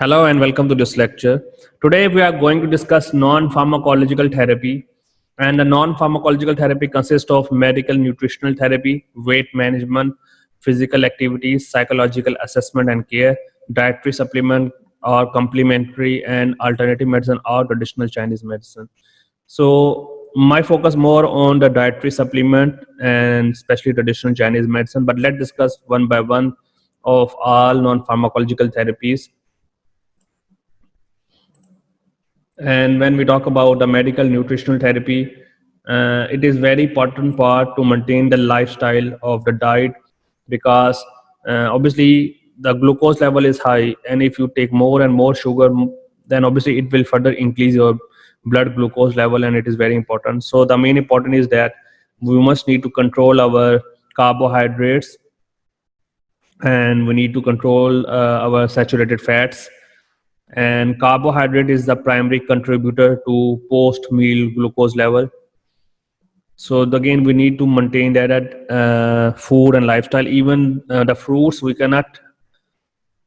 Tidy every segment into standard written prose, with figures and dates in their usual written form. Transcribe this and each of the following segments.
Hello and welcome to this lecture. Today we are going to discuss non-pharmacological therapy. And the non-pharmacological therapy consists of medical nutritional therapy, weight management, physical activities, psychological assessment and care, dietary supplement or complementary and alternative medicine or traditional Chinese medicine. So my focus more on the dietary supplement and especially traditional Chinese medicine. But let's discuss one by one of all non-pharmacological therapies. And when we talk about the medical nutritional therapy, it is very important part to maintain the lifestyle of the diet because obviously the glucose level is high, and if you take more and more sugar, then obviously it will further increase your blood glucose level, and it is very important. So the main important is that we must need to control our carbohydrates, and we need to control our saturated fats, and carbohydrate is the primary contributor to post meal glucose level. So again we need to maintain that food and lifestyle. Even the fruits, we cannot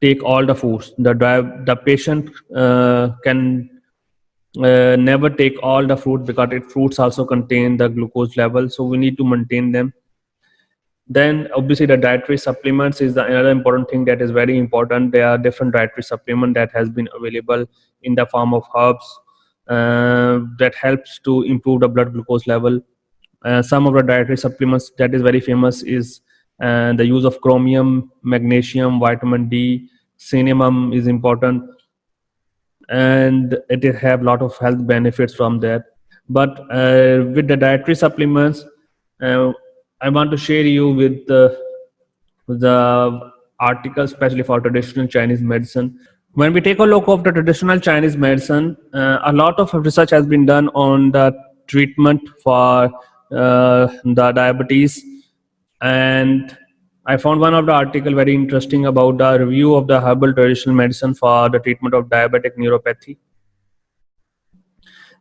take all the foods. The patient can never take all the fruit because fruits also contain the glucose level, so we need to maintain them. Then obviously the dietary supplements is another important thing that is very important. There are different dietary supplement that has been available in the form of herbs that helps to improve the blood glucose level. Some of the dietary supplements that is very famous is the use of chromium, magnesium, vitamin D, cinnamon is important, and it have a lot of health benefits from that. But with the dietary supplements, uh, I want to share you with the article especially for traditional Chinese medicine. When we take a look of the traditional Chinese medicine, a lot of research has been done on the treatment for the diabetes, and I found one of the article very interesting about the review of the herbal traditional medicine for the treatment of diabetic neuropathy.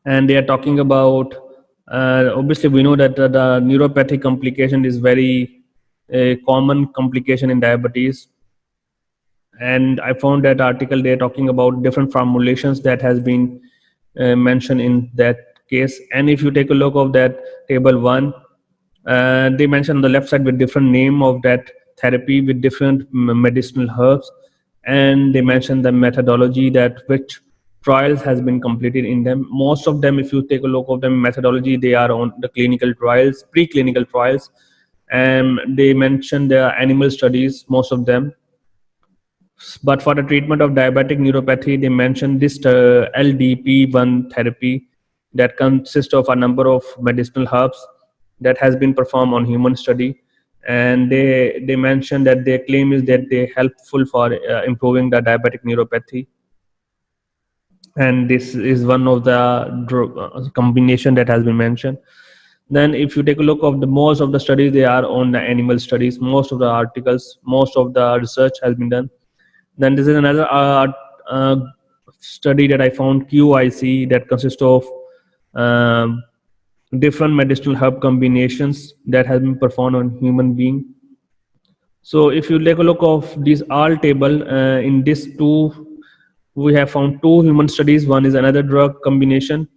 And they are talking about, obviously we know that the neuropathic complication is very common complication in diabetes, and I found that article they're talking about different formulations that has been mentioned in that case. And if you take a look of that table one, they mention on the left side with different name of that therapy with different medicinal herbs, and they mention the methodology that which trials has been completed in them. Most of them, if you take a look of them methodology, they are on the clinical trials, preclinical trials, and they mention the animal studies, most of them. But for the treatment of diabetic neuropathy, they mentioned this LDP1 therapy that consists of a number of medicinal herbs that has been performed on human study. And they mentioned that their claim is that they helpful for improving the diabetic neuropathy. And this is one of the combination that has been mentioned. Then if you take a look of the most of the studies, they are on the animal studies. Most of the articles, most of the research has been done. Then this is another study that I found, QIC, that consists of um, different medicinal herb combinations that has been performed on human being. So if you take a look of this all table, in this two, we have found two human studies. One is another drug combination,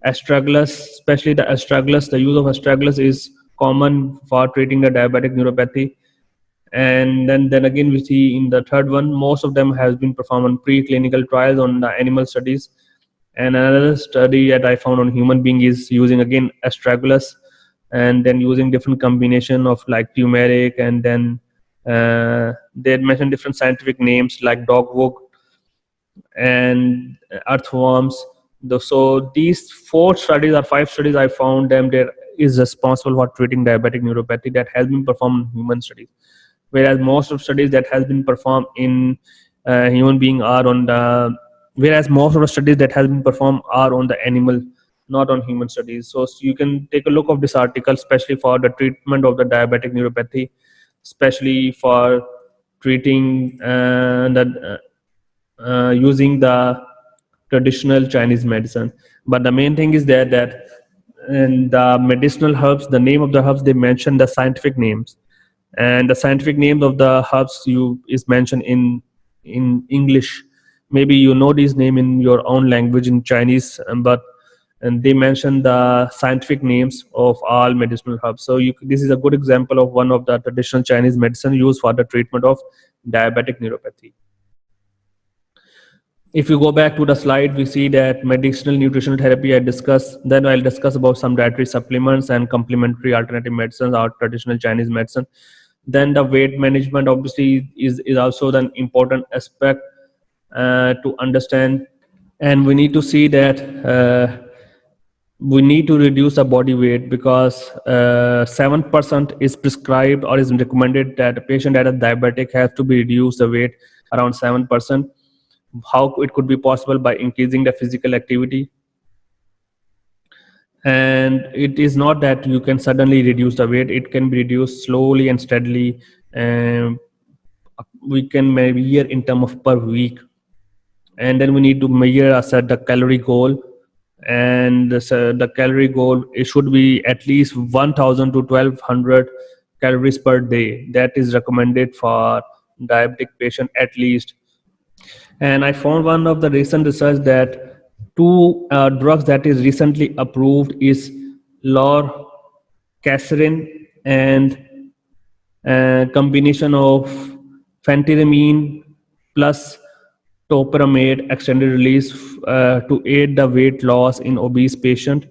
astragalus, especially the astragalus. The use of astragalus is common for treating the diabetic neuropathy. And then again we see in the third one, most of them has been performed on preclinical trials on the animal studies. And another study that I found on human being is using again astragalus, and then using different combination of like turmeric, and then they had mentioned different scientific names like dogwood and earthworms. So these four studies or five studies I found them there is responsible for treating diabetic neuropathy that has been performed in human studies, whereas most of studies that has been performed in human being are on the whereas most of the studies that has been performed are on the animal, not on human studies. So you can take a look of this article, especially for the treatment of the diabetic neuropathy, especially for treating using the traditional Chinese medicine. But the main thing is that in the medicinal herbs, the name of the herbs, they mention the scientific names, and the scientific names of the herbs you is mentioned in English, maybe you know this name in your own language in Chinese, but and they mention the scientific names of all medicinal herbs. So this is a good example of one of the traditional Chinese medicine used for the treatment of diabetic neuropathy. If you go back to the slide, we see that medicinal nutritional therapy I discussed. Then I'll discuss about some dietary supplements and complementary alternative medicines or traditional Chinese medicine. Then the weight management obviously is also an important aspect to understand, and we need to see that we need to reduce the body weight because 7% is prescribed or is recommended that a patient that is diabetic has to be reduced the weight around 7%. How it could be possible? By increasing the physical activity, and it is not that you can suddenly reduce the weight. It can be reduced slowly and steadily, and we can measure in terms of per week. And then we need to measure set the calorie goal, and the calorie goal, it should be at least 1000 to 1200 calories per day. That is recommended for diabetic patient at least. And I found one of the recent research that two drugs that is recently approved is lorcaserin and combination of phentermine plus topiramate extended release to aid the weight loss in obese patient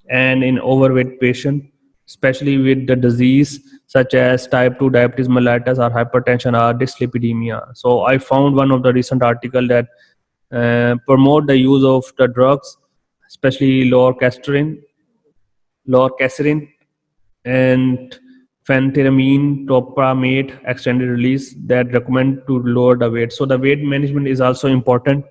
and in overweight patient, especially with the disease such as type 2 diabetes mellitus or hypertension or dyslipidemia. So I found one of the recent article that promote the use of the drugs, especially lorcaserin and phentermine topiramate extended release, that recommend to lower the weight. So the weight management is also important.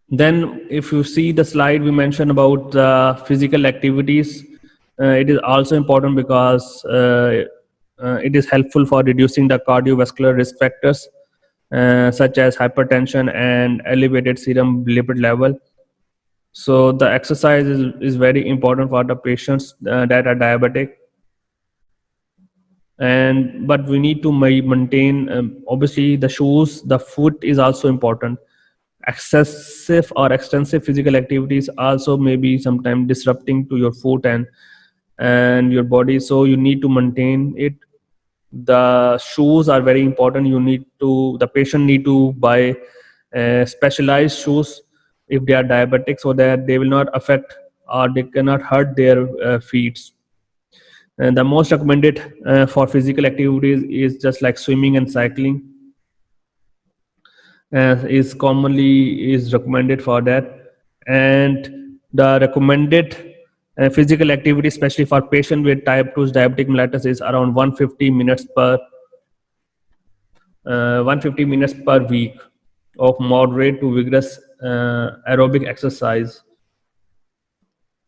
Then if you see the slide, we mentioned about physical activities. It is also important because it is helpful for reducing the cardiovascular risk factors such as hypertension and elevated serum lipid level. So the exercise is very important for the patients that are diabetic. And but we need to maintain obviously the shoes, the foot is also important. Excessive or extensive physical activities also may be sometimes disrupting to your foot and your body, so you need to maintain it. The shoes are very important. The patient need to buy specialized shoes if they are diabetic, so that they will not affect or they cannot hurt their feet. And the most recommended for physical activities is just like swimming and cycling is commonly is recommended for that. And the recommended physical activity, especially for patient with type 2 diabetic mellitus, is around 150 minutes per week of moderate to vigorous aerobic exercise,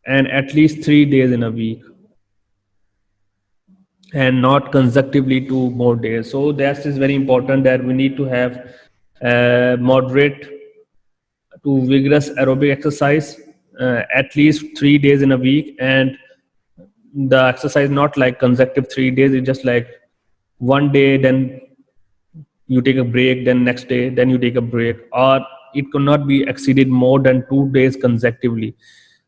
and at least 3 days in a week, and not consecutively 2 more days. So that is very important, that we need to have moderate to vigorous aerobic exercise at least 3 days in a week. And the exercise not like consecutive 3 days, it's just like one day, then you take a break, then next day, then you take a break, or it could not be exceeded more than 2 days consecutively.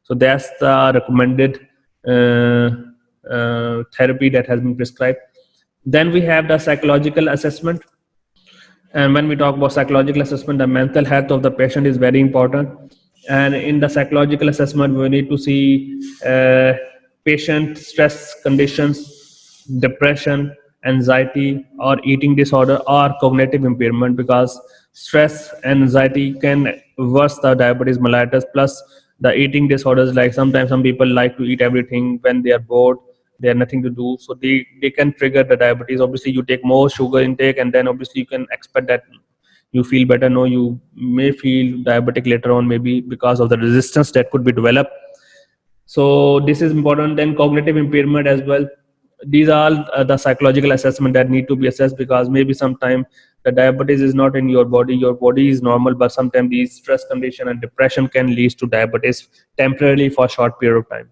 So that's the recommended therapy that has been prescribed. Then we have the psychological assessment. And when we talk about psychological assessment, the mental health of the patient is very important. And in the psychological assessment, we need to see patient stress conditions, depression, anxiety, or eating disorder, or cognitive impairment, because stress and anxiety can worsen the diabetes mellitus. Plus the eating disorders, like sometimes some people like to eat everything when they are bored, they have nothing to do, so they can trigger the diabetes. Obviously you take more sugar intake, and then obviously you can expect that you feel better. No, you may feel diabetic later on, maybe because of the resistance that could be developed. So this is important. Then cognitive impairment as well. These are the psychological assessment that need to be assessed, because maybe sometime the diabetes is not in your body is normal, but sometimes these stress condition and depression can lead to diabetes temporarily for a short period of time.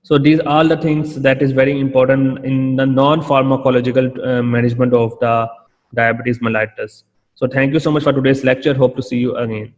So these are the things that is very important in the non-pharmacological management of the diabetes mellitus. So thank you so much for today's lecture. Hope to see you again.